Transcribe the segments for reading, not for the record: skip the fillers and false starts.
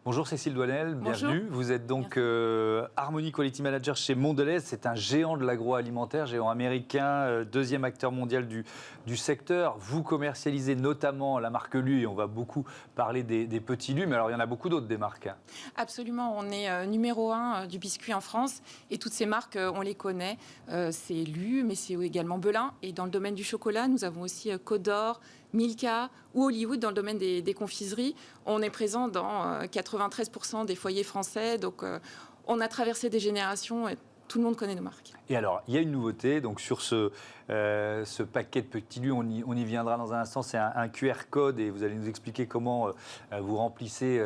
Bonjour Cécile Douanel, bienvenue. Bonjour. Vous êtes donc Harmony Quality Manager chez Mondelez. C'est un géant de l'agroalimentaire, géant américain, deuxième acteur mondial du secteur. Vous commercialisez notamment la marque Lu, et on va beaucoup parler des petits Lu, mais alors il y en a beaucoup d'autres des marques. Absolument, on est numéro 1 du biscuit en France et toutes ces marques, on les connaît. C'est Lu, mais c'est également Belin. Et dans le domaine du chocolat, nous avons aussi Côte d'Or, Milka ou Hollywood dans le domaine des confiseries. On est présent dans 93% des foyers français, donc on a traversé des générations et tout le monde connaît nos marques. Et alors, il y a une nouveauté, donc sur ce paquet de petits Lu, on y viendra dans un instant, c'est un QR code et vous allez nous expliquer comment vous remplissez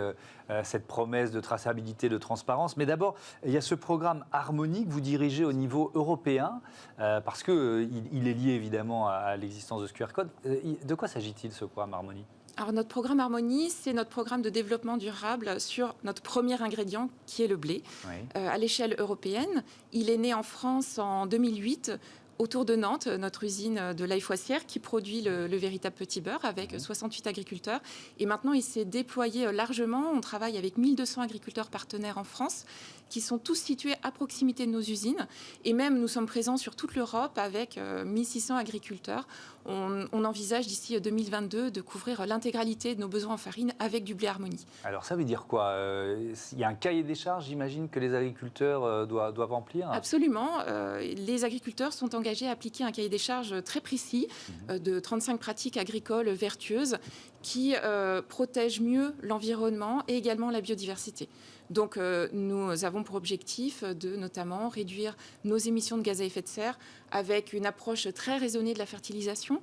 cette promesse de traçabilité, de transparence. Mais d'abord, il y a ce programme Harmony que vous dirigez au niveau européen, parce qu'il est lié évidemment à l'existence de ce QR code. De quoi s'agit-il ce programme Harmony ? Alors notre programme Harmony, c'est notre programme de développement durable sur notre premier ingrédient qui est le blé, à l'échelle européenne. Il est né en France en 2008 autour de Nantes, notre usine de l'Aille-Foissière qui produit le véritable petit beurre avec 68 agriculteurs. Et maintenant, il s'est déployé largement. On travaille avec 1200 agriculteurs partenaires en France qui sont tous situés à proximité de nos usines. Et même, nous sommes présents sur toute l'Europe avec 1600 agriculteurs. On envisage d'ici 2022 de couvrir l'intégralité de nos besoins en farine avec du blé Harmony. Alors ça veut dire quoi ? Il y a un cahier des charges, j'imagine, que les agriculteurs doivent remplir ? Absolument. Les agriculteurs sont engagés à appliquer un cahier des charges très précis de 35 pratiques agricoles vertueuses qui protègent mieux l'environnement et également la biodiversité. Donc nous avons pour objectif de notamment réduire nos émissions de gaz à effet de serre avec une approche très raisonnée de la fertilisation.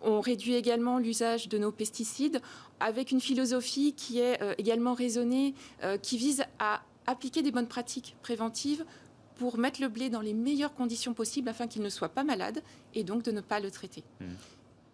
On réduit également l'usage de nos pesticides avec une philosophie qui est également raisonnée, qui vise à appliquer des bonnes pratiques préventives pour mettre le blé dans les meilleures conditions possibles afin qu'il ne soit pas malade et donc de ne pas le traiter.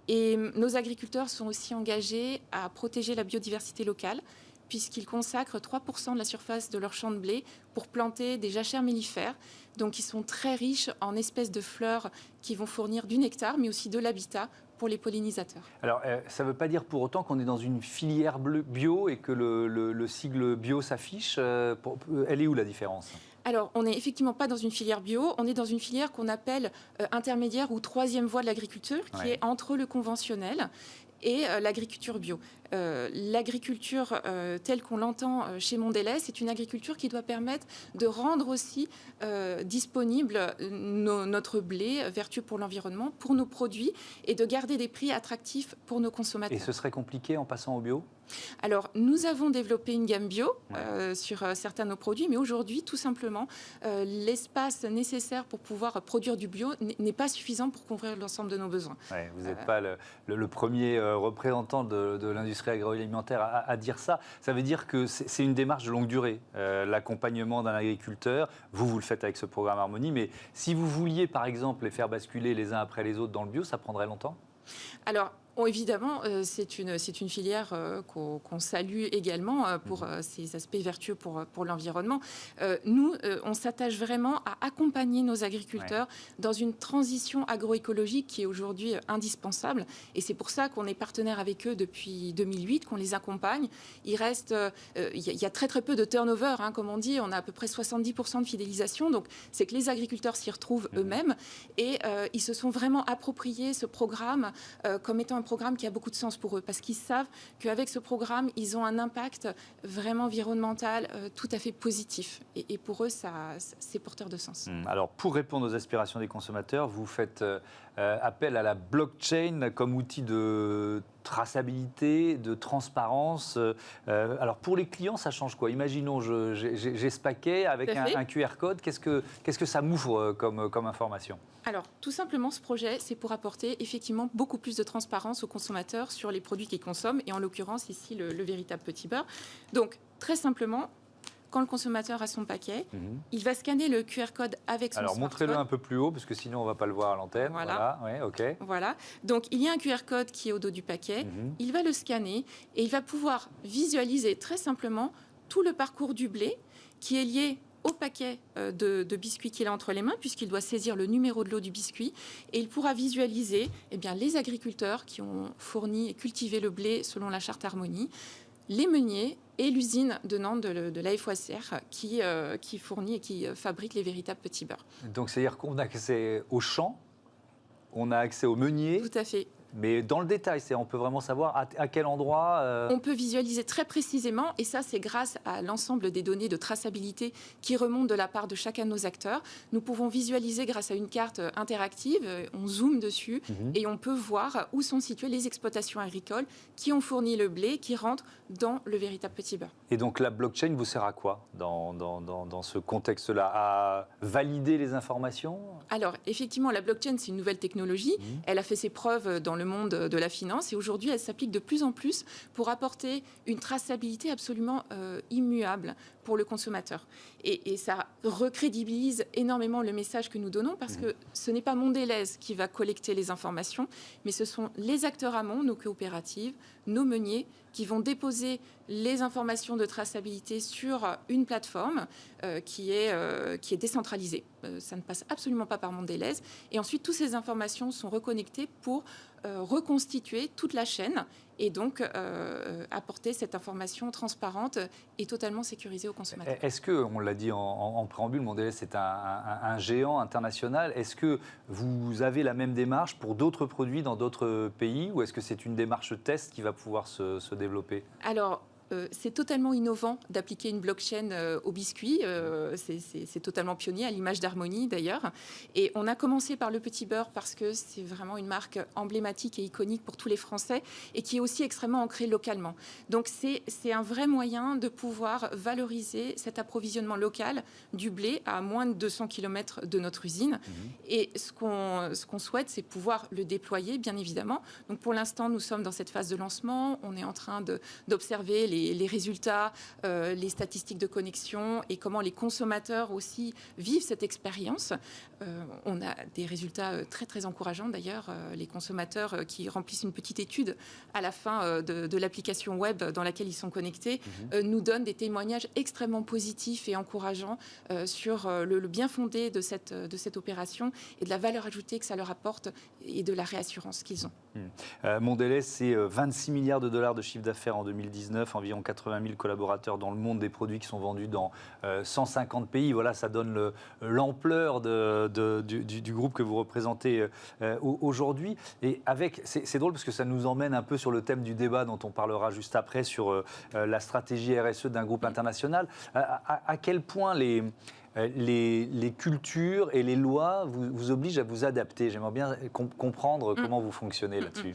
Et nos agriculteurs sont aussi engagés à protéger la biodiversité locale puisqu'ils consacrent 3% de la surface de leur champ de blé pour planter des jachères mellifères. Donc, ils sont très riches en espèces de fleurs qui vont fournir du nectar, mais aussi de l'habitat pour les pollinisateurs. Alors, ça ne veut pas dire pour autant qu'on est dans une filière bio et que le sigle bio s'affiche. Elle est où la différence ? Alors, on n'est effectivement pas dans une filière bio, on est dans une filière qu'on appelle intermédiaire ou troisième voie de l'agriculture, qui est entre le conventionnel et l'agriculture bio. L'agriculture telle qu'on l'entend chez Mondelez, c'est une agriculture qui doit permettre de rendre aussi disponible notre blé vertueux pour l'environnement, pour nos produits, et de garder des prix attractifs pour nos consommateurs. Et ce serait compliqué en passant au bio ? Alors, nous avons développé une gamme bio sur certains de nos produits, mais aujourd'hui, tout simplement, l'espace nécessaire pour pouvoir produire du bio n'est pas suffisant pour couvrir l'ensemble de nos besoins. Vous n'êtes pas le premier représentant de l'industrie agroalimentaire à dire ça. Ça veut dire que c'est une démarche de longue durée, l'accompagnement d'un agriculteur. Vous le faites avec ce programme Harmony, mais si vous vouliez, par exemple, les faire basculer les uns après les autres dans le bio, ça prendrait longtemps ? Alors, évidemment, c'est une filière qu'on salue également pour ses aspects vertueux pour l'environnement. Nous, on s'attache vraiment à accompagner nos agriculteurs dans une transition agroécologique qui est aujourd'hui indispensable. Et c'est pour ça qu'on est partenaire avec eux depuis 2008, qu'on les accompagne. Il y a très très peu de turnover, comme on dit. On a à peu près 70% de fidélisation. Donc, c'est que les agriculteurs s'y retrouvent eux-mêmes. Et ils se sont vraiment appropriés ce programme comme étant un programme qui a beaucoup de sens pour eux, parce qu'ils savent qu'avec ce programme, ils ont un impact vraiment environnemental tout à fait positif. Et pour eux, c'est porteur de sens. Alors, pour répondre aux aspirations des consommateurs, vous faites appel à la blockchain comme outil de traçabilité, de transparence. Alors, pour les clients, ça change quoi ? Imaginons, j'ai ce paquet avec un QR code. Qu'est-ce que ça m'ouvre comme information ? Alors, tout simplement, ce projet, c'est pour apporter effectivement beaucoup plus de transparence aux consommateurs sur les produits qu'ils consomment, et en l'occurrence, ici, le véritable petit beurre. Donc, très simplement, quand le consommateur a son paquet, il va scanner le QR code avec son smartphone. Alors, montrez-le un peu plus haut, parce que sinon, on ne va pas le voir à l'antenne. Voilà. Voilà. Donc, il y a un QR code qui est au dos du paquet. Il va le scanner et il va pouvoir visualiser très simplement tout le parcours du blé qui est lié au paquet de biscuits qu'il a entre les mains, puisqu'il doit saisir le numéro de lot du biscuit, et il pourra visualiser les agriculteurs qui ont fourni et cultivé le blé selon la charte Harmony, les meuniers et l'usine de Nantes de la FOSR qui fournit et qui fabrique les véritables petits beurres. Donc, c'est-à-dire qu'on a accès aux champs, on a accès aux meuniers. Tout à fait. Mais dans le détail, on peut vraiment savoir à quel endroit... On peut visualiser très précisément, et ça c'est grâce à l'ensemble des données de traçabilité qui remontent de la part de chacun de nos acteurs. Nous pouvons visualiser grâce à une carte interactive, on zoome dessus et on peut voir où sont situées les exploitations agricoles qui ont fourni le blé qui rentre dans le véritable petit beurre. Et donc la blockchain vous sert à quoi dans ce contexte-là? À valider les informations? Alors effectivement, la blockchain c'est une nouvelle technologie, elle a fait ses preuves dans le monde de la finance et aujourd'hui elle s'applique de plus en plus pour apporter une traçabilité absolument immuable pour le consommateur. Et ça recrédibilise énormément le message que nous donnons parce que ce n'est pas Mondelez qui va collecter les informations, mais ce sont les acteurs amont, nos coopératives, nos meuniers, qui vont déposer les informations de traçabilité sur une plateforme qui est décentralisée. Ça ne passe absolument pas par Mondelez. Et ensuite, toutes ces informations sont reconnectées pour reconstituer toute la chaîne et donc apporter cette information transparente et totalement sécurisée aux consommateurs. Est-ce que, on l'a dit en préambule, Mondelez c'est un géant international. Est-ce que vous avez la même démarche pour d'autres produits dans d'autres pays ou est-ce que c'est une démarche test qui va pouvoir se développer? Alors, c'est totalement innovant d'appliquer une blockchain au biscuit. C'est totalement pionnier, à l'image d'Harmonie d'ailleurs. Et on a commencé par le petit beurre parce que c'est vraiment une marque emblématique et iconique pour tous les Français et qui est aussi extrêmement ancrée localement. Donc c'est un vrai moyen de pouvoir valoriser cet approvisionnement local du blé à moins de 200 km de notre usine. Et ce qu'on souhaite, c'est pouvoir le déployer, bien évidemment. Donc pour l'instant, nous sommes dans cette phase de lancement. On est en train d'observer les résultats, les statistiques de connexion et comment les consommateurs aussi vivent cette expérience. On a des résultats très, très encourageants d'ailleurs. Les consommateurs qui remplissent une petite étude à la fin de l'application web dans laquelle ils sont connectés nous donnent des témoignages extrêmement positifs et encourageants sur le bien fondé de cette opération et de la valeur ajoutée que ça leur apporte et de la réassurance qu'ils ont. Mondelez, c'est 26 milliards de dollars de chiffre d'affaires en 2019, environ 80 000 collaborateurs dans le monde, des produits qui sont vendus dans 150 pays. Voilà, ça donne l'ampleur du groupe que vous représentez aujourd'hui. Et c'est drôle parce que ça nous emmène un peu sur le thème du débat dont on parlera juste après sur la stratégie RSE d'un groupe international. À quel point les cultures et les lois vous obligent à vous adapter? J'aimerais bien comprendre comment vous fonctionnez là-dessus.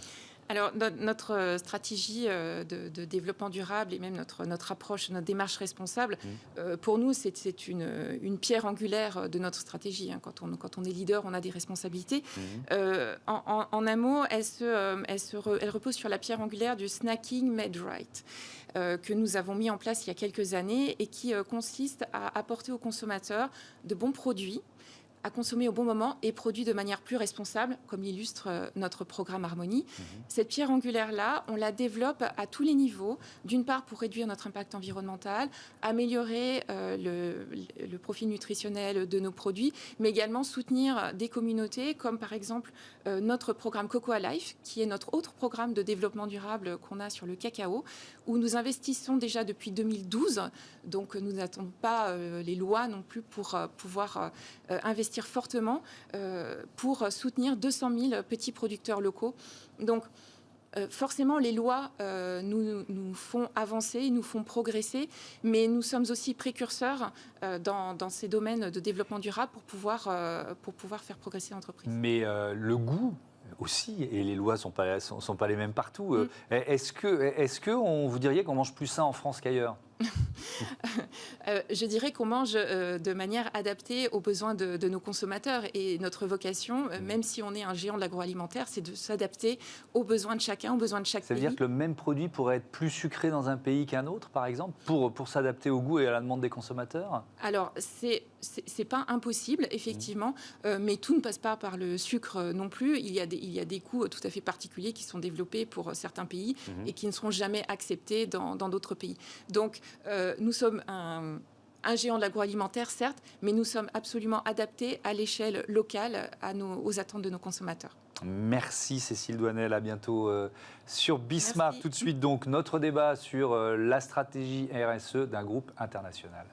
Alors, notre stratégie de développement durable et même notre approche, notre démarche responsable, pour nous, c'est une pierre angulaire de notre stratégie. Hein. Quand on est leader, on a des responsabilités. En un mot, elle repose sur la pierre angulaire du snacking made right, que nous avons mis en place il y a quelques années et qui consiste à apporter aux consommateurs de bons produits à consommer au bon moment et produit de manière plus responsable, comme l'illustre notre programme Harmonie. Cette pierre angulaire-là, on la développe à tous les niveaux, d'une part pour réduire notre impact environnemental, améliorer le profil nutritionnel de nos produits, mais également soutenir des communautés, comme par exemple notre programme Cocoa Life, qui est notre autre programme de développement durable qu'on a sur le cacao, où nous investissons déjà depuis 2012, donc nous n'attendons pas les lois non plus pour pouvoir investir fortement pour soutenir 200 000 petits producteurs locaux. Donc, forcément, les lois nous font avancer, nous font progresser, mais nous sommes aussi précurseurs dans ces domaines de développement durable pour pouvoir faire progresser l'entreprise. Mais le goût aussi, et les lois sont pas les mêmes partout. Est-ce que vous diriez qu'on mange plus sain en France qu'ailleurs? Je dirais qu'on mange de manière adaptée aux besoins de nos consommateurs et notre vocation, même si on est un géant de l'agroalimentaire, c'est de s'adapter aux besoins de chacun, aux besoins de chaque pays. Ça veut dire que le même produit pourrait être plus sucré dans un pays qu'un autre, par exemple, pour s'adapter au goût et à la demande des consommateurs? Alors, c'est pas impossible, effectivement, mais tout ne passe pas par le sucre non plus. Il y a des coûts tout à fait particuliers qui sont développés pour certains pays et qui ne seront jamais acceptés dans d'autres pays. Donc, nous sommes un un géant de l'agroalimentaire, certes, mais nous sommes absolument adaptés à l'échelle locale aux attentes de nos consommateurs. Merci Cécile Douanel, à bientôt sur Bismarck. Merci. Tout de suite donc notre débat sur la stratégie RSE d'un groupe international.